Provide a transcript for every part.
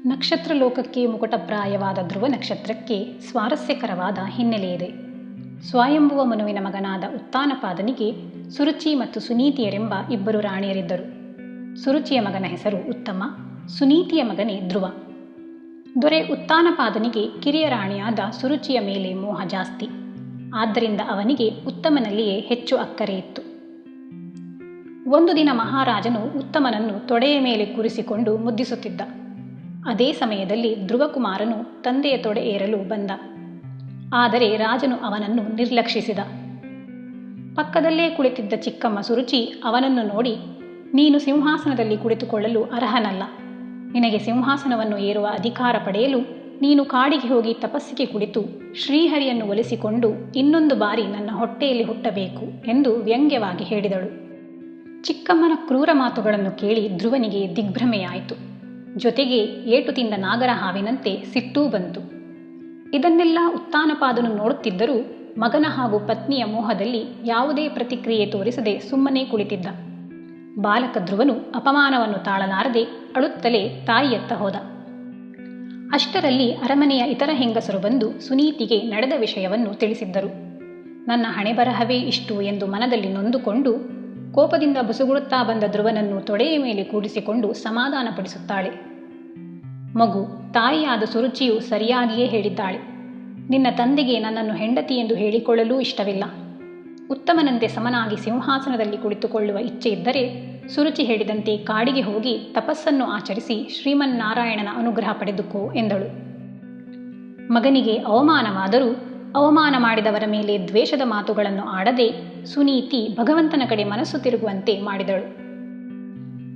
ನಕ್ಷತ್ರ ಲೋಕಕ್ಕೆ ಮುಕುಟಪ್ರಾಯವಾದ ಧ್ರುವ ನಕ್ಷತ್ರಕ್ಕೆ ಸ್ವಾರಸ್ಯಕರವಾದ ಹಿನ್ನೆಲೆಯಿದೆ. ಸ್ವಯಂಭುವ ಮನುವಿನ ಮಗನಾದ ಉತ್ತಾನಪಾದನಿಗೆ ಸುರುಚಿ ಮತ್ತು ಸುನೀತಿಯರೆಂಬ ಇಬ್ಬರು ರಾಣಿಯರಿದ್ದರು. ಸುರುಚಿಯ ಮಗನ ಹೆಸರು ಉತ್ತಮ, ಸುನೀತಿಯ ಮಗನೇ ಧ್ರುವ. ದೊರೆ ಉತ್ತಾನಪಾದನಿಗೆ ಕಿರಿಯ ರಾಣಿಯಾದ ಸುರುಚಿಯ ಮೇಲೆ ಮೋಹ ಜಾಸ್ತಿ. ಆದ್ದರಿಂದ ಅವನಿಗೆ ಉತ್ತಮನಲ್ಲಿಯೇ ಹೆಚ್ಚು ಅಕ್ಕರೆ ಇತ್ತು. ಒಂದು ದಿನ ಮಹಾರಾಜನು ಉತ್ತಮನನ್ನು ತೊಡೆಯ ಮೇಲೆ ಕೂರಿಸಿಕೊಂಡು ಮುದ್ದಿಸುತ್ತಿದ್ದ. ಅದೇ ಸಮಯದಲ್ಲಿ ಧ್ರುವಕುಮಾರನು ತಂದೆಯ ತೊಡೆ ಏರಲು ಬಂದ. ಆದರೆ ರಾಜನು ಅವನನ್ನು ನಿರ್ಲಕ್ಷಿಸಿದ. ಪಕ್ಕದಲ್ಲೇ ಕುಳಿತಿದ್ದ ಚಿಕ್ಕಮ್ಮ ಸುರುಚಿ ಅವನನ್ನು ನೋಡಿ, ನೀನು ಸಿಂಹಾಸನದಲ್ಲಿ ಕುಳಿತುಕೊಳ್ಳಲು ಅರ್ಹನಲ್ಲ. ನಿನಗೆ ಸಿಂಹಾಸನವನ್ನು ಏರುವ ಅಧಿಕಾರ ಪಡೆಯಲು ನೀನು ಕಾಡಿಗೆ ಹೋಗಿ ತಪಸ್ಸಿಗೆ ಕುಳಿತು ಶ್ರೀಹರಿಯನ್ನು ಒಲಿಸಿಕೊಂಡು ಇನ್ನೊಂದು ಬಾರಿ ನನ್ನ ಹೊಟ್ಟೆಯಲ್ಲಿ ಹುಟ್ಟಬೇಕು ಎಂದು ವ್ಯಂಗ್ಯವಾಗಿ ಹೇಳಿದಳು. ಚಿಕ್ಕಮ್ಮನ ಕ್ರೂರ ಮಾತುಗಳನ್ನು ಕೇಳಿ ಧ್ರುವನಿಗೆ ದಿಗ್ಭ್ರಮೆಯಾಯಿತು. ಜೊತೆಗೆ ಏಟು ತಿಂದ ನಾಗರ ಹಾವಿನಂತೆ ಸಿಟ್ಟೂ ಬಂತು. ಇದನ್ನೆಲ್ಲ ಉತ್ತಾನಪಾದನು ನೋಡುತ್ತಿದ್ದರೂ ಮಗನ ಹಾಗೂ ಪತ್ನಿಯ ಮೋಹದಲ್ಲಿ ಯಾವುದೇ ಪ್ರತಿಕ್ರಿಯೆ ತೋರಿಸದೆ ಸುಮ್ಮನೆ ಕುಳಿತಿದ್ದ. ಬಾಲಕ ಧ್ರುವನು ಅಪಮಾನವನ್ನು ತಾಳಲಾರದೆ ಅಳುತ್ತಲೇ ತಾಯಿಯತ್ತ ಹೋದ. ಅಷ್ಟರಲ್ಲಿ ಅರಮನೆಯ ಇತರ ಹೆಂಗಸರು ಬಂದು ಸುನೀತಿಗೆ ನಡೆದ ವಿಷಯವನ್ನು ತಿಳಿಸಿದ್ದರು. ನನ್ನ ಹಣೆಬರಹವೇ ಇಷ್ಟು ಎಂದು ಮನದಲ್ಲಿ ನೊಂದುಕೊಂಡು ಕೋಪದಿಂದ ಬುಸುಗುಡುತ್ತಾ ಬಂದ ಧ್ರುವನನ್ನು ತೊಡೆಯ ಮೇಲೆ ಕೂಡಿಸಿಕೊಂಡು ಸಮಾಧಾನಪಡಿಸುತ್ತಾಳೆ. ಮಗು, ತಾಯಿಯಾದ ಸುರುಚಿಯು ಸರಿಯಾಗಿಯೇ ಹೇಳಿದ್ದಾಳೆ. ನಿನ್ನ ತಂದೆಗೆ ನನ್ನನ್ನು ಹೆಂಡತಿ ಎಂದು ಹೇಳಿಕೊಳ್ಳಲೂ ಇಷ್ಟವಿಲ್ಲ. ಉತ್ತಮನಂತೆ ಸಮನಾಗಿ ಸಿಂಹಾಸನದಲ್ಲಿ ಕುಳಿತುಕೊಳ್ಳುವ ಇಚ್ಛೆ ಇದ್ದರೆ ಸುರುಚಿ ಹೇಳಿದಂತೆ ಕಾಡಿಗೆ ಹೋಗಿ ತಪಸ್ಸನ್ನು ಆಚರಿಸಿ ಶ್ರೀಮನ್ನಾರಾಯಣನ ಅನುಗ್ರಹ ಪಡೆದುಕೋ ಎಂದಳು. ಮಗನಿಗೆ ಅವಮಾನವಾದರೂ ಅವಮಾನ ಮಾಡಿದವರ ಮೇಲೆ ದ್ವೇಷದ ಮಾತುಗಳನ್ನು ಆಡದೆ ಸುನೀತಿ ಭಗವಂತನ ಕಡೆ ಮನಸ್ಸು ತಿರುಗುವಂತೆ ಮಾಡಿದಳು.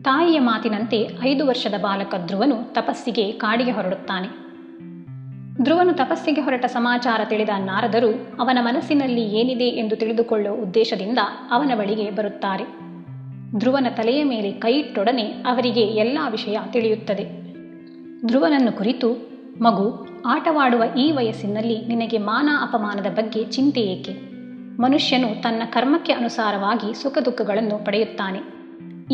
ತಾಯಿಯ ಮಾತಿನಂತೆ 5 ವರ್ಷದ ಬಾಲಕ ಧ್ರುವನು ತಪಸ್ಸಿಗೆ ಕಾಡಿಗೆ ಹೊರಡುತ್ತಾನೆ. ಧ್ರುವನು ತಪಸ್ಸಿಗೆ ಹೊರಟ ಸಮಾಚಾರ ತಿಳಿದ ನಾರದರು ಅವನ ಮನಸ್ಸಿನಲ್ಲಿ ಏನಿದೆ ಎಂದು ತಿಳಿದುಕೊಳ್ಳುವ ಉದ್ದೇಶದಿಂದ ಅವನ ಬಳಿಗೆ ಬರುತ್ತಾರೆ. ಧ್ರುವನ ತಲೆಯ ಮೇಲೆ ಕೈಯಿಟ್ಟೊಡನೆ ಅವರಿಗೆ ಎಲ್ಲ ವಿಷಯ ತಿಳಿಯುತ್ತದೆ. ಧ್ರುವನನ್ನು ಕುರಿತು, ಮಗು, ಆಟವಾಡುವ ಈ ವಯಸ್ಸಿನಲ್ಲಿ ನಿನಗೆ ಮಾನ ಅಪಮಾನದ ಬಗ್ಗೆ ಚಿಂತೆ ಏಕೆ? ಮನುಷ್ಯನು ತನ್ನ ಕರ್ಮಕ್ಕೆ ಅನುಸಾರವಾಗಿ ಸುಖ ದುಃಖಗಳನ್ನು ಪಡೆಯುತ್ತಾನೆ.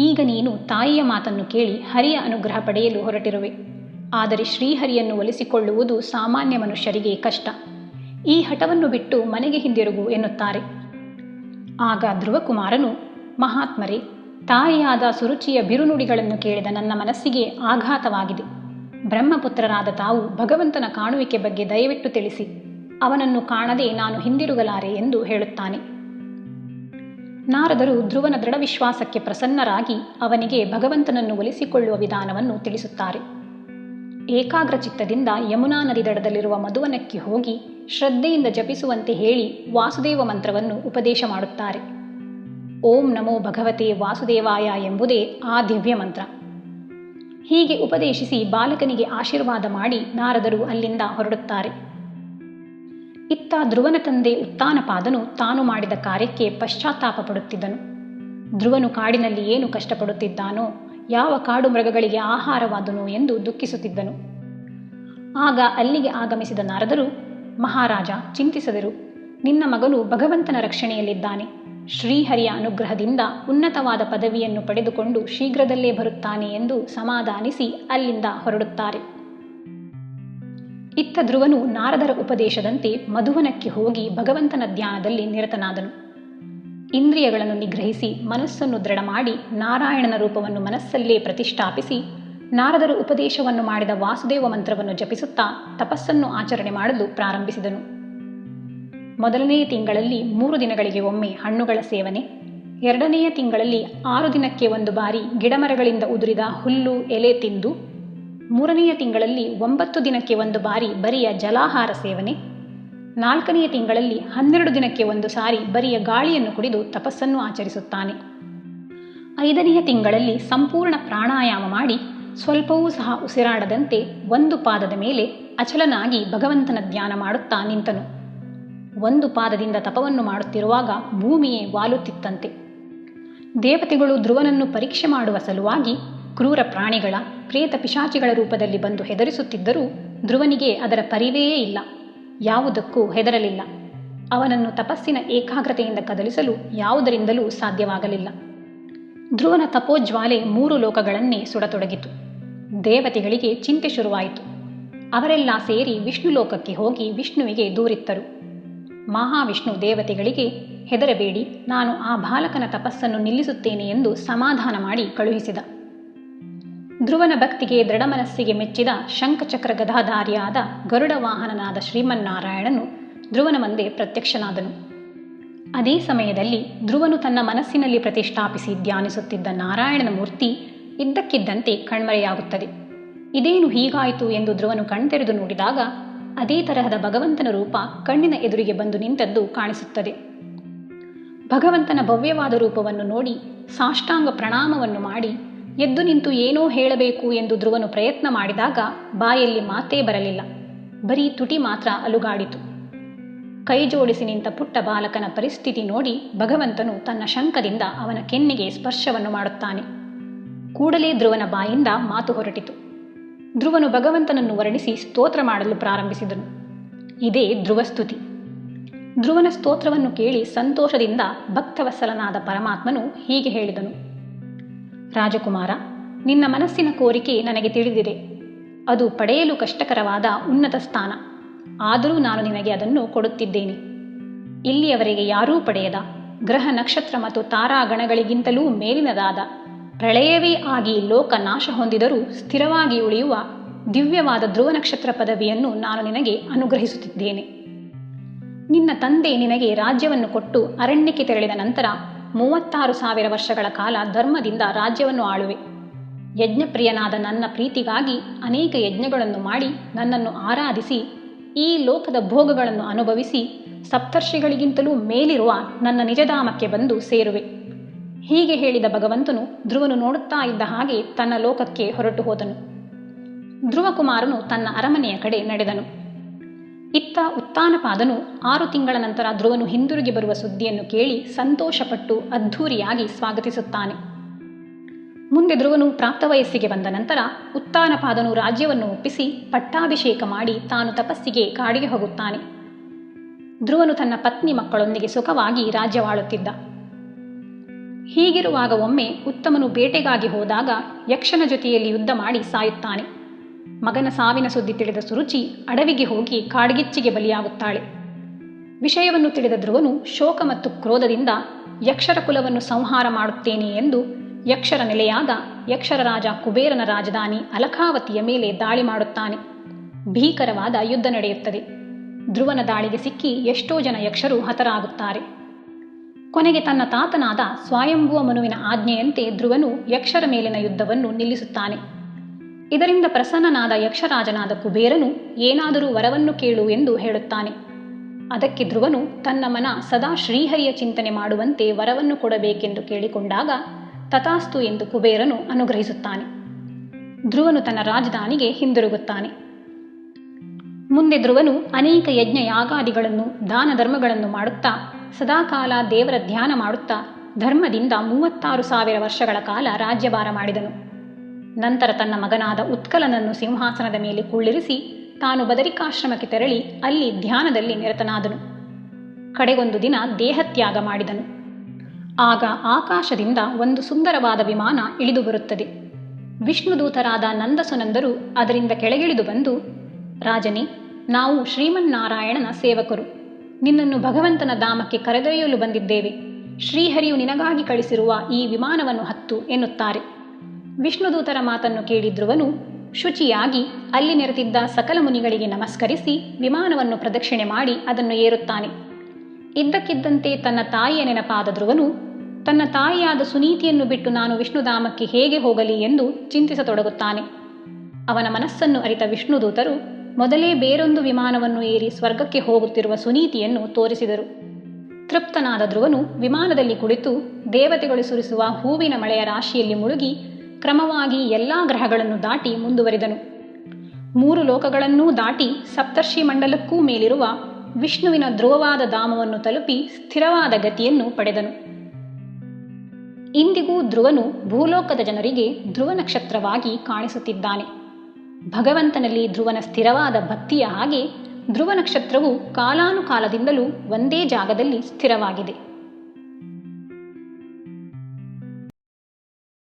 ಈಗ ನೀನು ತಾಯಿಯ ಮಾತನ್ನು ಕೇಳಿ ಹರಿಯ ಅನುಗ್ರಹ ಪಡೆಯಲು ಹೊರಟಿರುವೆ. ಆದರೆ ಶ್ರೀಹರಿಯನ್ನು ಒಲಿಸಿಕೊಳ್ಳುವುದು ಸಾಮಾನ್ಯ ಮನುಷ್ಯರಿಗೆ ಕಷ್ಟ. ಈ ಹಠವನ್ನು ಬಿಟ್ಟು ಮನೆಗೆ ಹಿಂದಿರುಗು ಎನ್ನುತ್ತಾರೆ. ಆಗ ಧ್ರುವಕುಮಾರನು, ಮಹಾತ್ಮರೇ, ತಾಯಿಯಾದ ಸುರುಚಿಯ ಬಿರುನುಡಿಗಳನ್ನು ಕೇಳಿದ ನನ್ನ ಮನಸ್ಸಿಗೆ ಆಘಾತವಾಗಿದೆ. ಬ್ರಹ್ಮಪುತ್ರರಾದ ತಾವು ಭಗವಂತನ ಕಾಣುವಿಕೆ ಬಗ್ಗೆ ದಯವಿಟ್ಟು ತಿಳಿಸಿ. ಅವನನ್ನು ಕಾಣದೆ ನಾನು ಹಿಂದಿರುಗಲಾರೆ ಎಂದು ಹೇಳುತ್ತಾನೆ. ನಾರದರು ಧ್ರುವನ ದೃಢ ವಿಶ್ವಾಸಕ್ಕೆ ಪ್ರಸನ್ನರಾಗಿ ಅವನಿಗೆ ಭಗವಂತನನ್ನು ಒಲಿಸಿಕೊಳ್ಳುವ ವಿಧಾನವನ್ನು ತಿಳಿಸುತ್ತಾರೆ. ಏಕಾಗ್ರ ಚಿತ್ತದಿಂದ ಯಮುನಾ ನದಿ ದಡದಲ್ಲಿರುವ ಮಧುವನಕ್ಕೆ ಹೋಗಿ ಶ್ರದ್ಧೆಯಿಂದ ಜಪಿಸುವಂತೆ ಹೇಳಿ ವಾಸುದೇವ ಮಂತ್ರವನ್ನು ಉಪದೇಶ ಮಾಡುತ್ತಾರೆ. ಓಂ ನಮೋ ಭಗವತೆ ವಾಸುದೇವಾಯ ಎಂಬುದೇ ಆ ದಿವ್ಯ ಮಂತ್ರ. ಹೀಗೆ ಉಪದೇಶಿಸಿ ಬಾಲಕನಿಗೆ ಆಶೀರ್ವಾದ ಮಾಡಿ ನಾರದರು ಅಲ್ಲಿಂದ ಹೊರಡುತ್ತಾರೆ. ಇತ್ತ ಧ್ರುವನ ತಂದೆ ಉತ್ತಾನಪಾದನು ತಾನು ಮಾಡಿದ ಕಾರ್ಯಕ್ಕೆ ಪಶ್ಚಾತ್ತಾಪ ಪಡುತ್ತಿದ್ದನು. ಧ್ರುವನು ಕಾಡಿನಲ್ಲಿ ಏನು ಕಷ್ಟಪಡುತ್ತಿದ್ದಾನೋ, ಯಾವ ಕಾಡು ಮೃಗಗಳಿಗೆ ಆಹಾರವಾದನು ಎಂದು ದುಃಖಿಸುತ್ತಿದ್ದನು. ಆಗ ಅಲ್ಲಿಗೆ ಆಗಮಿಸಿದ ನಾರದರು, ಮಹಾರಾಜ, ಚಿಂತಿಸದಿರು. ನಿನ್ನ ಮಗನು ಭಗವಂತನ ರಕ್ಷಣೆಯಲ್ಲಿದ್ದಾನೆ. ಶ್ರೀಹರಿಯ ಅನುಗ್ರಹದಿಂದ ಉನ್ನತವಾದ ಪದವಿಯನ್ನು ಪಡೆದುಕೊಂಡು ಶೀಘ್ರದಲ್ಲೇ ಬರುತ್ತಾನೆ ಎಂದು ಸಮಾಧಾನಿಸಿ ಅಲ್ಲಿಂದ ಹೊರಡುತ್ತಾರೆ. ಇತ್ತ ಧ್ರುವನು ನಾರದರ ಉಪದೇಶದಂತೆ ಮಧುವನಕ್ಕೆ ಹೋಗಿ ಭಗವಂತನ ಧ್ಯಾನದಲ್ಲಿ ನಿರತನಾದನು. ಇಂದ್ರಿಯಗಳನ್ನು ನಿಗ್ರಹಿಸಿ ಮನಸ್ಸನ್ನು ದೃಢ ಮಾಡಿ ನಾರಾಯಣನ ರೂಪವನ್ನು ಮನಸ್ಸಲ್ಲೇ ಪ್ರತಿಷ್ಠಾಪಿಸಿ ನಾರದರು ಉಪದೇಶವನ್ನು ಮಾಡಿದ ವಾಸುದೇವ ಮಂತ್ರವನ್ನು ಜಪಿಸುತ್ತಾ ತಪಸ್ಸನ್ನು ಆಚರಣೆ ಮಾಡಲು ಪ್ರಾರಂಭಿಸಿದನು. ಮೊದಲನೆಯ ತಿಂಗಳಲ್ಲಿ 3 ದಿನಗಳಿಗೆ ಒಮ್ಮೆ ಹಣ್ಣುಗಳ ಸೇವನೆ, 2ನೆಯ ತಿಂಗಳಲ್ಲಿ 6 ದಿನಕ್ಕೆ ಒಂದು ಬಾರಿ ಗಿಡಮರಗಳಿಂದ ಉದುರಿದ ಹುಲ್ಲು ಎಲೆ ತಿಂದು, 3ನೆಯ ತಿಂಗಳಲ್ಲಿ 9 ದಿನಕ್ಕೆ ಒಂದು ಬಾರಿ ಬರಿಯ ಜಲಾಹಾರ ಸೇವನೆ, 4ನೆಯ ತಿಂಗಳಲ್ಲಿ 12 ದಿನಕ್ಕೆ ಒಂದು ಸಾರಿ ಬರಿಯ ಗಾಳಿಯನ್ನು ಕುಡಿದು ತಪಸ್ಸನ್ನು ಆಚರಿಸುತ್ತಾನೆ. 5ನೆಯ ತಿಂಗಳಲ್ಲಿ ಸಂಪೂರ್ಣ ಪ್ರಾಣಾಯಾಮ ಮಾಡಿ ಸ್ವಲ್ಪವೂ ಸಹ ಉಸಿರಾಡದಂತೆ ಒಂದು ಪಾದದ ಮೇಲೆ ಅಚಲನಾಗಿ ಭಗವಂತನ ಧ್ಯಾನ ಮಾಡುತ್ತಾ ನಿಂತನು. ಒಂದು ಪಾದದಿಂದ ತಪವನ್ನು ಮಾಡುತ್ತಿರುವಾಗ ಭೂಮಿಯೇ ವಾಲುತ್ತಿತ್ತಂತೆ. ದೇವತೆಗಳು ಧ್ರುವನನ್ನು ಪರೀಕ್ಷೆ ಮಾಡುವ ಸಲುವಾಗಿ ಕ್ರೂರ ಪ್ರಾಣಿಗಳ, ಪ್ರೇತ ಪಿಶಾಚಿಗಳ ರೂಪದಲ್ಲಿ ಬಂದು ಹೆದರಿಸುತ್ತಿದ್ದರೂ ಧ್ರುವನಿಗೆ ಅದರ ಪರಿವೇ ಇಲ್ಲ. ಯಾವುದಕ್ಕೂ ಹೆದರಲಿಲ್ಲ. ಅವನನ್ನು ತಪಸ್ಸಿನ ಏಕಾಗ್ರತೆಯಿಂದ ಕದಲಿಸಲು ಯಾವುದರಿಂದಲೂ ಸಾಧ್ಯವಾಗಲಿಲ್ಲ. ಧ್ರುವನ ತಪೋಜ್ವಾಲೆ 3 ಲೋಕಗಳನ್ನೇ ಸುಡತೊಡಗಿತು. ದೇವತೆಗಳಿಗೆ ಚಿಂತೆ ಶುರುವಾಯಿತು. ಅವರೆಲ್ಲ ಸೇರಿ ವಿಷ್ಣು ಲೋಕಕ್ಕೆ ಹೋಗಿ ವಿಷ್ಣುವಿಗೆ ದೂರಿತ್ತರು. ಮಹಾವಿಷ್ಣು ದೇವತೆಗಳಿಗೆ, ಹೆದರಬೇಡಿ, ನಾನು ಆ ಬಾಲಕನ ತಪಸ್ಸನ್ನು ನಿಲ್ಲಿಸುತ್ತೇನೆ ಎಂದು ಸಮಾಧಾನ ಮಾಡಿ ಕಳುಹಿಸಿದ. ಧ್ರುವನ ಭಕ್ತಿಗೆ ದೃಢಮನಸ್ಸಿಗೆ ಮೆಚ್ಚಿದ ಶಂಖಚಕ್ರ ಗದಾಧಾರಿಯಾದ ಗರುಡ ವಾಹನನಾದ ಶ್ರೀಮನ್ನಾರಾಯಣನು ಧ್ರುವನ ಮುಂದೆ ಪ್ರತ್ಯಕ್ಷನಾದನು. ಅದೇ ಸಮಯದಲ್ಲಿ ಧ್ರುವನು ತನ್ನ ಮನಸ್ಸಿನಲ್ಲಿ ಪ್ರತಿಷ್ಠಾಪಿಸಿ ಧ್ಯಾನಿಸುತ್ತಿದ್ದ ನಾರಾಯಣನ ಮೂರ್ತಿ ಇದ್ದಕ್ಕಿದ್ದಂತೆ ಕಣ್ಮರೆಯಾಗುತ್ತದೆ. ಇದೇನು ಹೀಗಾಯಿತು ಎಂದು ಧ್ರುವನು ಕಣ್ತೆರೆದು ನೋಡಿದಾಗ ಅದೇ ತರಹದ ಭಗವಂತನ ರೂಪ ಕಣ್ಣಿನ ಎದುರಿಗೆ ಬಂದು ನಿಂತದ್ದು ಕಾಣಿಸುತ್ತದೆ. ಭಗವಂತನ ಭವ್ಯವಾದ ರೂಪವನ್ನು ನೋಡಿ ಸಾಷ್ಟಾಂಗ ಪ್ರಣಾಮವನ್ನು ಮಾಡಿ ಎದ್ದು ನಿಂತು ಏನೋ ಹೇಳಬೇಕು ಎಂದು ಧ್ರುವನು ಪ್ರಯತ್ನ ಮಾಡಿದಾಗ ಬಾಯಲ್ಲಿ ಮಾತೇ ಬರಲಿಲ್ಲ. ಬರೀ ತುಟಿ ಮಾತ್ರ ಅಲುಗಾಡಿತು. ಕೈ ಜೋಡಿಸಿ ನಿಂತ ಪುಟ್ಟ ಬಾಲಕನ ಪರಿಸ್ಥಿತಿ ನೋಡಿ ಭಗವಂತನು ತನ್ನ ಶಂಖದಿಂದ ಅವನ ಕೆನ್ನೆಗೆ ಸ್ಪರ್ಶವನ್ನು ಮಾಡುತ್ತಾನೆ. ಕೂಡಲೇ ಧ್ರುವನ ಬಾಯಿಂದ ಮಾತು ಹೊರಟಿತು. ಧ್ರುವನು ಭಗವಂತನನ್ನು ವರ್ಣಿಸಿ ಸ್ತೋತ್ರ ಮಾಡಲು ಪ್ರಾರಂಭಿಸಿದನು. ಇದೇ ಧ್ರುವಸ್ತುತಿ. ಧ್ರುವನ ಸ್ತೋತ್ರವನ್ನು ಕೇಳಿ ಸಂತೋಷದಿಂದ ಭಕ್ತವತ್ಸಲನಾದ ಪರಮಾತ್ಮನು ಹೀಗೆ ಹೇಳಿದನು: ರಾಜಕುಮಾರ, ನಿನ್ನ ಮನಸ್ಸಿನ ಕೋರಿಕೆ ನನಗೆ ತಿಳಿದಿದೆ. ಅದು ಪಡೆಯಲು ಕಷ್ಟಕರವಾದ ಉನ್ನತ ಸ್ಥಾನ. ಆದರೂ ನಾನು ನಿನಗೆ ಅದನ್ನು ಕೊಡುತ್ತಿದ್ದೇನೆ. ಇಲ್ಲಿಯವರೆಗೆ ಯಾರೂ ಪಡೆಯದ, ಗ್ರಹ ನಕ್ಷತ್ರ ಮತ್ತು ತಾರಾಗಣಗಳಿಗಿಂತಲೂ ಮೇಲಿನದಾದ, ಪ್ರಳಯವೇ ಆಗಿ ಲೋಕ ನಾಶ ಹೊಂದಿದರೂ ಸ್ಥಿರವಾಗಿ ಉಳಿಯುವ ದಿವ್ಯವಾದ ಧ್ರುವ ನಕ್ಷತ್ರ ಪದವಿಯನ್ನು ನಾನು ನಿನಗೆ ಅನುಗ್ರಹಿಸುತ್ತಿದ್ದೇನೆ. ನಿನ್ನ ತಂದೆ ನಿನಗೆ ರಾಜ್ಯವನ್ನು ಕೊಟ್ಟು ಅರಣ್ಯಕ್ಕೆ ತೆರಳಿದ ನಂತರ 36,000 ವರ್ಷಗಳ ಕಾಲ ಧರ್ಮದಿಂದ ರಾಜ್ಯವನ್ನು ಆಳುವೆ. ಯಜ್ಞಪ್ರಿಯನಾದ ನನ್ನ ಪ್ರೀತಿಗಾಗಿ ಅನೇಕ ಯಜ್ಞಗಳನ್ನು ಮಾಡಿ ನನ್ನನ್ನು ಆರಾಧಿಸಿ ಈ ಲೋಕದ ಭೋಗಗಳನ್ನು ಅನುಭವಿಸಿ ಸಪ್ತರ್ಷಿಗಳಿಗಿಂತಲೂ ಮೇಲಿರುವ ನನ್ನ ನಿಜಧಾಮಕ್ಕೆ ಬಂದು ಸೇರುವೆ. ಹೀಗೆ ಹೇಳಿದ ಭಗವಂತನು ಧ್ರುವನು ನೋಡುತ್ತಾ ಇದ್ದ ಹಾಗೆ ತನ್ನ ಲೋಕಕ್ಕೆ ಹೊರಟು ಹೋದನು. ಧ್ರುವಕುಮಾರನು ತನ್ನ ಅರಮನೆಯ ಕಡೆ ನಡೆದನು. ಇತ್ತ ಉತ್ತಾನಪಾದನು 6 ತಿಂಗಳ ನಂತರ ಧ್ರುವನು ಹಿಂದಿರುಗಿ ಬರುವ ಸುದ್ದಿಯನ್ನು ಕೇಳಿ ಸಂತೋಷಪಟ್ಟು ಅದ್ಧೂರಿಯಾಗಿ ಸ್ವಾಗತಿಸುತ್ತಾನೆ. ಮುಂದೆ ಧ್ರುವನು ಪ್ರಾಪ್ತವಯಸ್ಸಿಗೆ ಬಂದ ನಂತರ ಉತ್ತಾನಪಾದನು ರಾಜ್ಯವನ್ನು ಒಪ್ಪಿಸಿ ಪಟ್ಟಾಭಿಷೇಕ ಮಾಡಿ ತಾನು ತಪಸ್ಸಿಗೆ ಕಾಡಿಗೆ ಹೋಗುತ್ತಾನೆ. ಧ್ರುವನು ತನ್ನ ಪತ್ನಿ ಮಕ್ಕಳೊಂದಿಗೆ ಸುಖವಾಗಿ ರಾಜ್ಯವಾಳುತ್ತಿದ್ದ. ಹೀಗಿರುವಾಗ ಒಮ್ಮೆ ಉತ್ತಮನು ಬೇಟೆಗಾಗಿ ಹೋದಾಗ ಯಕ್ಷನ ಜೊತೆಯಲ್ಲಿ ಯುದ್ಧ ಮಾಡಿ ಸಾಯುತ್ತಾನೆ. ಮಗನ ಸಾವಿನ ಸುದ್ದಿ ತಿಳಿದ ಸುರುಚಿ ಅಡವಿಗೆ ಹೋಗಿ ಕಾಡ್ಗಿಚ್ಚಿಗೆ ಬಲಿಯಾಗುತ್ತಾಳೆ. ವಿಷಯವನ್ನು ತಿಳಿದ ಧ್ರುವನು ಶೋಕ ಮತ್ತು ಕ್ರೋಧದಿಂದ ಯಕ್ಷರ ಕುಲವನ್ನು ಸಂಹಾರ ಮಾಡುತ್ತೇನೆ ಎಂದು ಯಕ್ಷರ ನೆಲೆಯಾದ ಯಕ್ಷರ ರಾಜ ಕುಬೇರನ ರಾಜಧಾನಿ ಅಲಕಾವತಿಯ ಮೇಲೆ ದಾಳಿ ಮಾಡುತ್ತಾನೆ. ಭೀಕರವಾದ ಯುದ್ಧ ನಡೆಯುತ್ತದೆ. ಧ್ರುವನ ದಾಳಿಗೆ ಸಿಕ್ಕಿ ಎಷ್ಟೋ ಜನ ಯಕ್ಷರು ಹತರಾಗುತ್ತಾರೆ. ಕೊನೆಗೆ ತನ್ನ ತಾತನಾದ ಸ್ವಯಂಭುವ ಮನುವಿನ ಆಜ್ಞೆಯಂತೆ ಧ್ರುವನು ಯಕ್ಷರ ಮೇಲಿನ ಯುದ್ಧವನ್ನು ನಿಲ್ಲಿಸುತ್ತಾನೆ. ಇದರಿಂದ ಪ್ರಸನ್ನನಾದ ಯಕ್ಷರಾಜನಾದ ಕುಬೇರನು ಏನಾದರೂ ವರವನ್ನು ಕೇಳು ಎಂದು ಹೇಳುತ್ತಾನೆ. ಅದಕ್ಕೆ ಧ್ರುವನು ತನ್ನ ಮನ ಸದಾ ಶ್ರೀಹರಿಯ ಚಿಂತನೆ ಮಾಡುವಂತೆ ವರವನ್ನು ಕೊಡಬೇಕೆಂದು ಕೇಳಿಕೊಂಡಾಗ ತಥಾಸ್ತು ಎಂದು ಕುಬೇರನು ಅನುಗ್ರಹಿಸುತ್ತಾನೆ. ಧ್ರುವನು ತನ್ನ ರಾಜಧಾನಿಗೆ ಹಿಂದಿರುಗುತ್ತಾನೆ. ಮುಂದೆ ಧ್ರುವನು ಅನೇಕ ಯಜ್ಞ ಯಾಗಾದಿಗಳನ್ನು ದಾನ ಧರ್ಮಗಳನ್ನು ಮಾಡುತ್ತಾ ಸದಾಕಾಲ ದೇವರ ಧ್ಯಾನ ಮಾಡುತ್ತಾ ಧರ್ಮದಿಂದ 36,000 ವರ್ಷಗಳ ಕಾಲ ರಾಜ್ಯಭಾರ ಮಾಡಿದನು. ನಂತರ ತನ್ನ ಮಗನಾದ ಉತ್ಕಲನನ್ನು ಸಿಂಹಾಸನದ ಮೇಲೆ ಕುಳ್ಳಿರಿಸಿ ತಾನು ಬದರಿಕಾಶ್ರಮಕ್ಕೆ ತೆರಳಿ ಅಲ್ಲಿ ಧ್ಯಾನದಲ್ಲಿ ನಿರತನಾದನು. ಕಡೆಗೊಂದು ದಿನ ದೇಹತ್ಯಾಗ ಮಾಡಿದನು. ಆಗ ಆಕಾಶದಿಂದ ಒಂದು ಸುಂದರವಾದ ವಿಮಾನ ಇಳಿದು ಬರುತ್ತದೆ. ವಿಷ್ಣುದೂತರಾದ ನಂದಸುನಂದರು ಅದರಿಂದ ಕೆಳಗಿಳಿದು ಬಂದು, ರಾಜನೇ, ನಾವು ಶ್ರೀಮನ್ನಾರಾಯಣನ ಸೇವಕರು. ನಿನ್ನನ್ನು ಭಗವಂತನ ಧಾಮಕ್ಕೆ ಕರೆದೊಯ್ಯಲು ಬಂದಿದ್ದೇವೆ. ಶ್ರೀಹರಿಯು ನಿನಗಾಗಿ ಕಳಿಸಿರುವ ಈ ವಿಮಾನವನ್ನು ಹತ್ತು ಎನ್ನುತ್ತಾರೆ. ವಿಷ್ಣುದೂತರ ಮಾತನ್ನು ಕೇಳಿ ಧ್ರುವನು ಶುಚಿಯಾಗಿ ಅಲ್ಲಿ ನೆರೆದಿದ್ದ ಸಕಲ ಮುನಿಗಳಿಗೆ ನಮಸ್ಕರಿಸಿ ವಿಮಾನವನ್ನು ಪ್ರದಕ್ಷಿಣೆ ಮಾಡಿ ಅದನ್ನು ಏರುತ್ತಾನೆ. ಇದ್ದಕ್ಕಿದ್ದಂತೆ ತನ್ನ ತಾಯಿಯ ನೆನಪಾದ ಧ್ರುವನು ತನ್ನ ತಾಯಿಯಾದ ಸುನೀತಿಯನ್ನು ಬಿಟ್ಟು ನಾನು ವಿಷ್ಣುಧಾಮಕ್ಕೆ ಹೇಗೆ ಹೋಗಲಿ ಎಂದು ಚಿಂತಿಸತೊಡಗುತ್ತಾನೆ. ಅವನ ಮನಸ್ಸನ್ನು ಅರಿತ ವಿಷ್ಣುದೂತರು ಮೊದಲೇ ಬೇರೊಂದು ವಿಮಾನವನ್ನು ಏರಿ ಸ್ವರ್ಗಕ್ಕೆ ಹೋಗುತ್ತಿರುವ ಸುನೀತಿಯನ್ನು ತೋರಿಸಿದರು. ತೃಪ್ತನಾದ ಧ್ರುವನು ವಿಮಾನದಲ್ಲಿ ಕುಳಿತು ದೇವತೆಗಳು ಸುರಿಸುವ ಹೂವಿನ ಮಳೆಯ ರಾಶಿಯಲ್ಲಿ ಮುಳುಗಿ ಕ್ರಮವಾಗಿ ಎಲ್ಲ ಗ್ರಹಗಳನ್ನು ದಾಟಿ ಮುಂದುವರಿದನು. 3 ಲೋಕಗಳನ್ನೂ ದಾಟಿ ಸಪ್ತರ್ಷಿ ಮಂಡಲಕ್ಕೂ ಮೇಲಿರುವ ವಿಷ್ಣುವಿನ ಧ್ರುವವಾದ ಧಾಮವನ್ನು ತಲುಪಿ ಸ್ಥಿರವಾದ ಗತಿಯನ್ನು ಪಡೆದನು. ಇಂದಿಗೂ ಧ್ರುವನು ಭೂಲೋಕದ ಜನರಿಗೆ ಧ್ರುವ ನಕ್ಷತ್ರವಾಗಿ ಕಾಣಿಸುತ್ತಿದ್ದಾನೆ. ಭಗವಂತನಲ್ಲಿ ಧ್ರುವನ ಸ್ಥಿರವಾದ ಭಕ್ತಿಯ ಹಾಗೆ ಧ್ರುವ ನಕ್ಷತ್ರವು ಕಾಲಾನುಕಾಲದಿಂದಲೂ ಒಂದೇ ಜಾಗದಲ್ಲಿ ಸ್ಥಿರವಾಗಿದೆ.